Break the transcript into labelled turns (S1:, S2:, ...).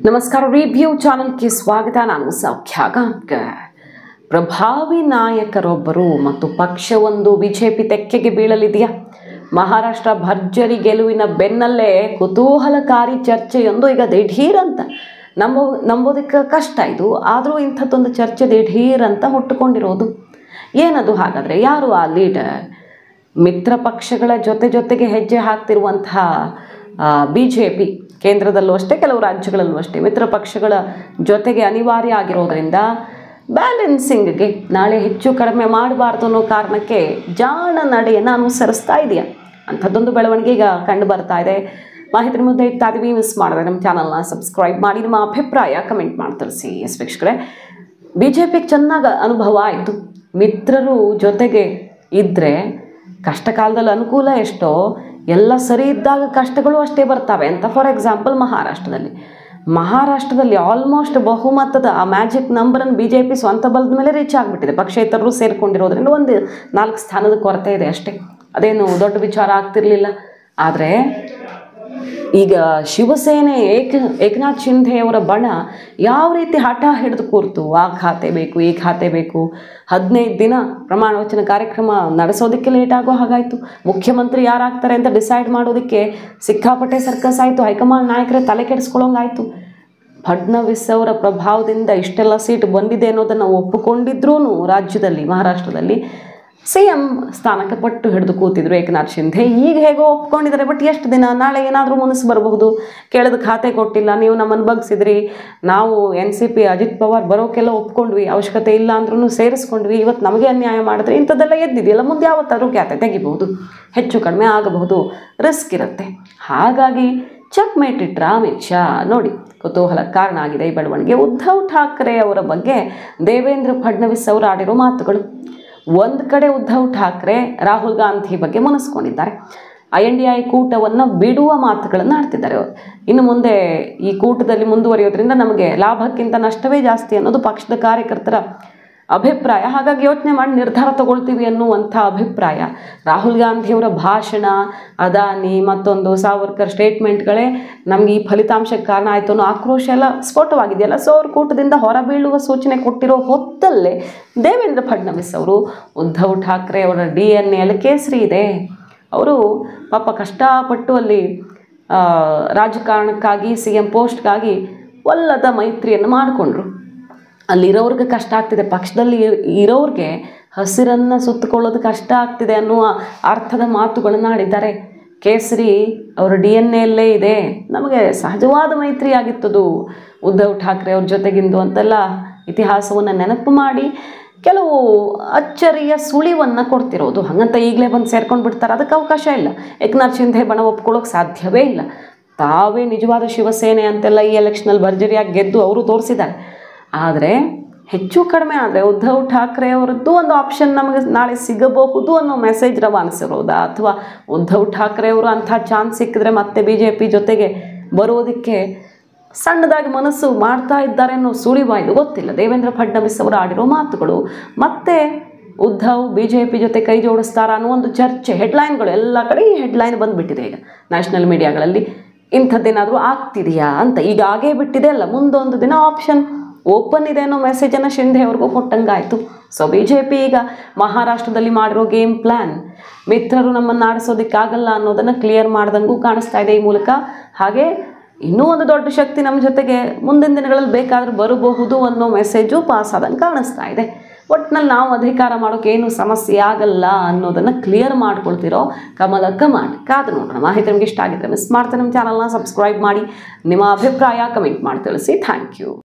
S1: ನಮಸ್ಕಾರ ರಿವ್ಯೂ ಚಾನಲ್ಗೆ ಸ್ವಾಗತ. ನಾನು ಸೌಖ್ಯ ಗಾಂವ್ಕರ್. ಪ್ರಭಾವಿ ನಾಯಕರೊಬ್ಬರು ಮತ್ತು ಪಕ್ಷವೊಂದು ಬಿಜೆಪಿ ತೆಕ್ಕೆಗೆ ಬೀಳಲಿದೆಯಾ? ಮಹಾರಾಷ್ಟ್ರ ಭರ್ಜರಿ ಗೆಲುವಿನ ಬೆನ್ನಲ್ಲೇ ಕುತೂಹಲಕಾರಿ ಚರ್ಚೆಯೊಂದು ಈಗ ದಿಢೀರ್ ಅಂತ ನಂಬೋದಕ್ಕೆ ಕಷ್ಟ. ಇದು ಆದರೂ ಇಂಥದ್ದೊಂದು ಚರ್ಚೆ ದಿಢೀರ್ ಅಂತ ಹುಟ್ಟುಕೊಂಡಿರೋದು. ಏನದು ಹಾಗಾದರೆ? ಯಾರು ಆ ಲೀಡರ್? ಮಿತ್ರ ಪಕ್ಷಗಳ ಜೊತೆಗೆ ಹೆಜ್ಜೆ ಹಾಕ್ತಿರುವಂತಹ ಬಿಜೆಪಿ ಕೇಂದ್ರದಲ್ಲೂ ಅಷ್ಟೇ, ಕೆಲವು ರಾಜ್ಯಗಳಲ್ಲೂ ಅಷ್ಟೇ ಮಿತ್ರ ಪಕ್ಷಗಳ ಜೊತೆಗೆ ಅನಿವಾರ್ಯ ಆಗಿರೋದ್ರಿಂದ ಬ್ಯಾಲೆನ್ಸಿಂಗ್ಗೆ ನಾಳೆ ಹೆಚ್ಚು ಕಡಿಮೆ ಮಾಡಬಾರ್ದು ಅನ್ನೋ ಕಾರಣಕ್ಕೆ ಜಾಣ ನಡೆಯನ್ನು ಅನುಸರಿಸ್ತಾ ಇದೆಯಾ ಅಂಥದ್ದೊಂದು ಬೆಳವಣಿಗೆ ಈಗ ಕಂಡು ಬರ್ತಾ ಇದೆ. ಮಾಹಿತಿ ಮುಂದೆ ಇಡ್ತಾ ಇದೀವಿ. ಮಿಸ್ ಮಾಡಿದ್ರೆ ನಮ್ಮ ಚಾನಲ್ನ ಸಬ್ಸ್ಕ್ರೈಬ್ ಮಾಡಿ, ನಿಮ್ಮ ಅಭಿಪ್ರಾಯ ಕಮೆಂಟ್ ಮಾಡಿ ತಿಳಿಸಿ. ವೀಕ್ಷಕರೇ, ಬಿಜೆಪಿಗೆ ಚೆನ್ನಾಗಿ ಅನುಭವ ಆಯಿತು. ಮಿತ್ರರು ಜೊತೆಗೆ ಇದ್ದರೆ ಕಷ್ಟ ಕಾಲದಲ್ಲಿ ಅನುಕೂಲ ಎಷ್ಟೋ, ಎಲ್ಲ ಸರಿ ಇದ್ದಾಗ ಕಷ್ಟಗಳು ಅಷ್ಟೇ ಬರ್ತವೆ ಅಂತ. ಫಾರ್ ಎಕ್ಸಾಂಪಲ್ ಮಹಾರಾಷ್ಟ್ರದಲ್ಲಿ ಆಲ್ಮೋಸ್ಟ್ ಬಹುಮತದ ಆ ಮ್ಯಾಜಿಕ್ ನಂಬರನ್ನು ಬಿಜೆಪಿ ಸ್ವಂತ ಬಲದ ಮೇಲೆ ರೀಚ್ ಆಗಿಬಿಟ್ಟಿದೆ. ಪಕ್ಷೇತರರು ಸೇರಿಕೊಂಡಿರೋದ್ರಿಂದ ಒಂದು 4 ಸ್ಥಾನದ ಕೊರತೆ ಇದೆ ಅಷ್ಟೇ. ಅದೇನು ದೊಡ್ಡ ವಿಚಾರ ಆಗ್ತಿರ್ಲಿಲ್ಲ. ಆದರೆ ಈಗ ಶಿವಸೇನೆ ಏಕನಾಥ್ ಶಿಂಧೆ ಅವರ ಬಣ ಯಾವ ರೀತಿ ಹಠ ಹಿಡಿದು ಕೂರ್ತು, ಆ ಖಾತೆ ಬೇಕು, ಈ ಖಾತೆ ಬೇಕು, 15 ದಿನ ಪ್ರಮಾಣ ವಚನ ಕಾರ್ಯಕ್ರಮ ನಡೆಸೋದಕ್ಕೆ ಲೇಟ್ ಆಗೋ ಹಾಗಾಯಿತು. ಮುಖ್ಯಮಂತ್ರಿ ಯಾರಾಗ್ತಾರೆ ಅಂತ ಡಿಸೈಡ್ ಮಾಡೋದಕ್ಕೆ ಸಿಕ್ಕಾಪಟ್ಟೆ ಸರ್ಕಸ್ ಆಯಿತು. ಹೈಕಮಾಂಡ್ ನಾಯಕರೇ ತಲೆ ಕೆಡಿಸ್ಕೊಳ್ಳೋಂಗಾಯಿತು. ಫಡ್ನವೀಸ್ ಅವರ ಪ್ರಭಾವದಿಂದ ಇಷ್ಟೆಲ್ಲ ಸೀಟ್ ಬಂದಿದೆ ಅನ್ನೋದನ್ನು ಒಪ್ಪಿಕೊಂಡಿದ್ರೂ ರಾಜ್ಯದಲ್ಲಿ ಮಹಾರಾಷ್ಟ್ರದಲ್ಲಿ CM ಸ್ಥಾನಕ್ಕೆ ಪಟ್ಟು ಹಿಡಿದು ಕೂತಿದ್ರು ಏಕನಾಥ್ ಶಿಂಧೆ. ಈಗ ಹೇಗೋ ಒಪ್ಕೊಂಡಿದ್ದಾರೆ. ಬಟ್ ಎಷ್ಟು ದಿನ? ನಾಳೆ ಏನಾದರೂ ಮುನಿಸು ಬರಬಹುದು. ಕೇಳಿದ ಖಾತೆ ಕೊಟ್ಟಿಲ್ಲ, ನೀವು ನಮ್ಮನ್ನು ಬಗ್ಸಿದ್ರಿ, ನಾವು NCP ಅಜಿತ್ ಪವಾರ್ ಬರೋಕೆಲ್ಲ ಒಪ್ಕೊಂಡ್ವಿ, ಅವಶ್ಯಕತೆ ಇಲ್ಲ ಅಂದ್ರೂ ಸೇರಿಸ್ಕೊಂಡ್ವಿ, ಇವತ್ತು ನಮಗೆ ಅನ್ಯಾಯ ಮಾಡಿದ್ರೆ ಇಂಥದ್ದೆಲ್ಲ ಎದ್ದಿದೆಯಲ್ಲ, ಮುಂದೆ ಯಾವತ್ತಾದ್ರೂ ಖಾತೆ ತೆಗಿಬಹುದು, ಹೆಚ್ಚು ಕಡಿಮೆ ಆಗಬಹುದು, ರಿಸ್ಕ್ ಇರುತ್ತೆ. ಹಾಗಾಗಿ ಚೆಕ್ ಮೇಟ್ ಇಟ್ರ ಅಮಿತ್ ಶಾ. ನೋಡಿ, ಕುತೂಹಲ ಕಾರಣ ಆಗಿದೆ ಈ ಬೆಳವಣಿಗೆ. ಉದ್ಧವ್ ಠಾಕ್ರೆ ಅವರ ಬಗ್ಗೆ ದೇವೇಂದ್ರ ಫಡ್ನವೀಸ್ ಅವರು ಆಡಿರೋ ಮಾತುಗಳು. ಒಂದು ಕಡೆ ಉದ್ಧವ್ ಠಾಕ್ರೆ ರಾಹುಲ್ ಗಾಂಧಿ ಬಗ್ಗೆ ಮುನಿಸ್ಕೊಂಡಿದ್ದಾರೆ. INDI ಕೂಟವನ್ನು ಬಿಡುವ ಮಾತುಗಳನ್ನು ಆಡ್ತಿದ್ದಾರೆ. ಇನ್ನು ಮುಂದೆ ಈ ಕೂಟದಲ್ಲಿ ಮುಂದುವರಿಯೋದ್ರಿಂದ ನಮಗೆ ಲಾಭಕ್ಕಿಂತ ನಷ್ಟವೇ ಜಾಸ್ತಿ ಅನ್ನೋದು ಪಕ್ಷದ ಕಾರ್ಯಕರ್ತರ ಅಭಿಪ್ರಾಯ. ಹಾಗಾಗಿ ಯೋಚನೆ ಮಾಡಿ ನಿರ್ಧಾರ ತಗೊಳ್ತೀವಿ ಅನ್ನುವಂಥ ಅಭಿಪ್ರಾಯ. ರಾಹುಲ್ ಗಾಂಧಿಯವರ ಭಾಷಣ, ಅದಾನಿ ಮತ್ತೊಂದು ಸಾವರ್ಕರ್ ಸ್ಟೇಟ್ಮೆಂಟ್ಗಳೇ ನಮಗೆ ಈ ಫಲಿತಾಂಶಕ್ಕೆ ಕಾರಣ ಆಯಿತು ಅನ್ನೋ ಆಕ್ರೋಶ ಎಲ್ಲ ಸ್ಫೋಟವಾಗಿದೆಯಲ್ಲ. ಸೊ ಅವ್ರ ಕೂಟದಿಂದ ಹೊರಬೀಳುವ ಸೂಚನೆ ಕೊಟ್ಟಿರೋ ಹೊತ್ತಲ್ಲೇ ದೇವೇಂದ್ರ ಫಡ್ನವೀಸ್ ಅವರು ಉದ್ಧವ್ ಠಾಕ್ರೆ ಅವರ DNA ಕೇಸರಿ ಇದೆ. ಅವರು ಪಾಪ ಕಷ್ಟಪಟ್ಟು ಅಲ್ಲಿ ರಾಜಕಾರಣಕ್ಕಾಗಿ CM ಪೋಸ್ಟ್ಗಾಗಿ ಒಲ್ಲದ ಮೈತ್ರಿಯನ್ನು ಮಾಡಿಕೊಂಡ್ರು. ಅಲ್ಲಿರೋರ್ಗೆ ಕಷ್ಟ ಆಗ್ತಿದೆ, ಪಕ್ಷದಲ್ಲಿ ಇರೋರಿಗೆ ಹಸಿರನ್ನು ಸುತ್ತಕೊಳ್ಳೋದು ಕಷ್ಟ ಆಗ್ತಿದೆ ಅನ್ನುವ ಅರ್ಥದ ಮಾತುಗಳನ್ನು ಆಡಿದ್ದಾರೆ. ಕೇಸರಿ ಅವರ DNA ಇದೆ, ನಮಗೆ ಸಹಜವಾದ ಮೈತ್ರಿ ಆಗಿತ್ತದು ಉದ್ಧವ್ ಠಾಕ್ರೆ ಅವ್ರ ಜೊತೆಗಿಂದು ಅಂತೆಲ್ಲ ಇತಿಹಾಸವನ್ನು ನೆನಪು ಮಾಡಿ ಕೆಲವು ಅಚ್ಚರಿಯ ಸುಳಿವನ್ನು ಕೊಡ್ತಿರೋದು. ಹಾಗಂತ ಈಗಲೇ ಬಂದು ಸೇರ್ಕೊಂಡು ಬಿಡ್ತಾರೆ, ಅದಕ್ಕೆ ಅವಕಾಶ ಇಲ್ಲ. ಏಕನಾಥ್ ಶಿಂಧೆ ಬಣ ಒಪ್ಕೊಳ್ಳೋಕೆ ಸಾಧ್ಯವೇ ಇಲ್ಲ. ತಾವೇ ನಿಜವಾದ ಶಿವಸೇನೆ ಅಂತೆಲ್ಲ ಈ ಎಲೆಕ್ಷನಲ್ಲಿ ಭರ್ಜರಿಯಾಗಿ ಗೆದ್ದು ಅವರು ತೋರಿಸಿದ್ದಾರೆ. ಆದರೆ ಹೆಚ್ಚು ಕಡಿಮೆ ಆದರೆ ಉದ್ಧವ್ ಠಾಕ್ರೆ ಅವರದ್ದು ಒಂದು ಆಪ್ಷನ್ ನಮಗೆ ನಾಳೆ ಸಿಗಬಹುದು ಅನ್ನೋ ಮೆಸೇಜ್ ರವಾನಿಸಿರೋದಾ, ಅಥವಾ ಉದ್ಧವ್ ಠಾಕ್ರೆ ಅವರು ಅಂಥ ಚಾನ್ಸ್ ಸಿಕ್ಕಿದ್ರೆ ಮತ್ತೆ BJP ಜೊತೆಗೆ ಬರೋದಕ್ಕೆ ಸಣ್ಣದಾಗಿ ಮನಸ್ಸು ಮಾಡ್ತಾ ಇದ್ದಾರೆ ಅನ್ನೋ ಸುಳಿವಾಯ್ದು ಗೊತ್ತಿಲ್ಲ. ದೇವೇಂದ್ರ ಫಡ್ನವೀಸ್ ಅವರು ಆಡಿರೋ ಮಾತುಗಳು ಮತ್ತೆ ಉದ್ಧವ್ BJP ಜೊತೆ ಕೈ ಜೋಡಿಸ್ತಾರ ಅನ್ನೋ ಒಂದು ಚರ್ಚೆ, ಹೆಡ್ಲೈನ್ಗಳು ಎಲ್ಲ ಕಡೆ ಈ ಹೆಡ್ಲೈನ್ ಬಂದುಬಿಟ್ಟಿದೆ ಈಗ ನ್ಯಾಷನಲ್ ಮೀಡಿಯಾಗಳಲ್ಲಿ. ಇಂಥದ್ದೇನಾದರೂ ಆಗ್ತಿದೆಯಾ ಅಂತ ಈಗ ಆಗೇ ಬಿಟ್ಟಿದೆ ಅಲ್ಲ, ಮುಂದೊಂದು ದಿನ ಆಪ್ಷನ್ ಓಪನ್ ಇದೆ ಅನ್ನೋ ಮೆಸೇಜನ್ನು ಶಿಂಧೆ ಅವ್ರಿಗೂ ಕೊಟ್ಟಂಗಾಯಿತು. ಸೊ BJP ಈಗ ಮಹಾರಾಷ್ಟ್ರದಲ್ಲಿ ಮಾಡಿರೋ ಗೇಮ್ ಪ್ಲ್ಯಾನ್ ಮಿತ್ರರು ನಮ್ಮನ್ನು ಆಡಿಸೋದಕ್ಕಾಗಲ್ಲ ಅನ್ನೋದನ್ನು ಕ್ಲಿಯರ್ ಮಾಡ್ದಂಗೂ ಕಾಣಿಸ್ತಾ ಇದೆ ಈ ಮೂಲಕ. ಹಾಗೆ ಇನ್ನೂ ಒಂದು ದೊಡ್ಡ ಶಕ್ತಿ ನಮ್ಮ ಜೊತೆಗೆ ಮುಂದಿನ ದಿನಗಳಲ್ಲಿ ಬೇಕಾದರೂ ಬರಬಹುದು ಅನ್ನೋ ಮೆಸೇಜು ಪಾಸ್ ಆದಂಗೆ ಕಾಣಿಸ್ತಾ ಇದೆ. ಒಟ್ಟಿನಲ್ಲಿ ನಾವು ಅಧಿಕಾರ ಮಾಡೋಕೆ ಏನು ಸಮಸ್ಯೆ ಆಗಲ್ಲ ಅನ್ನೋದನ್ನು ಕ್ಲಿಯರ್ ಮಾಡ್ಕೊಳ್ತಿರೋ ಕಮಲ ಕಮಾಂಡ್. ಕಾದು ನೋಡೋಣ. ಮಾಹಿತಿ ನಿಮ್ಗೆ ಇಷ್ಟ ಆಗಿದ್ರೆ ಮಿಸ್ ಮಾಡ್ತಾರೆ ನಮ್ಮ ಚಾನಲ್ನ ಸಬ್ಸ್ಕ್ರೈಬ್ ಮಾಡಿ, ನಿಮ್ಮ ಅಭಿಪ್ರಾಯ ಕಮೆಂಟ್ ಮಾಡಿ ತಿಳಿಸಿ. Thank you.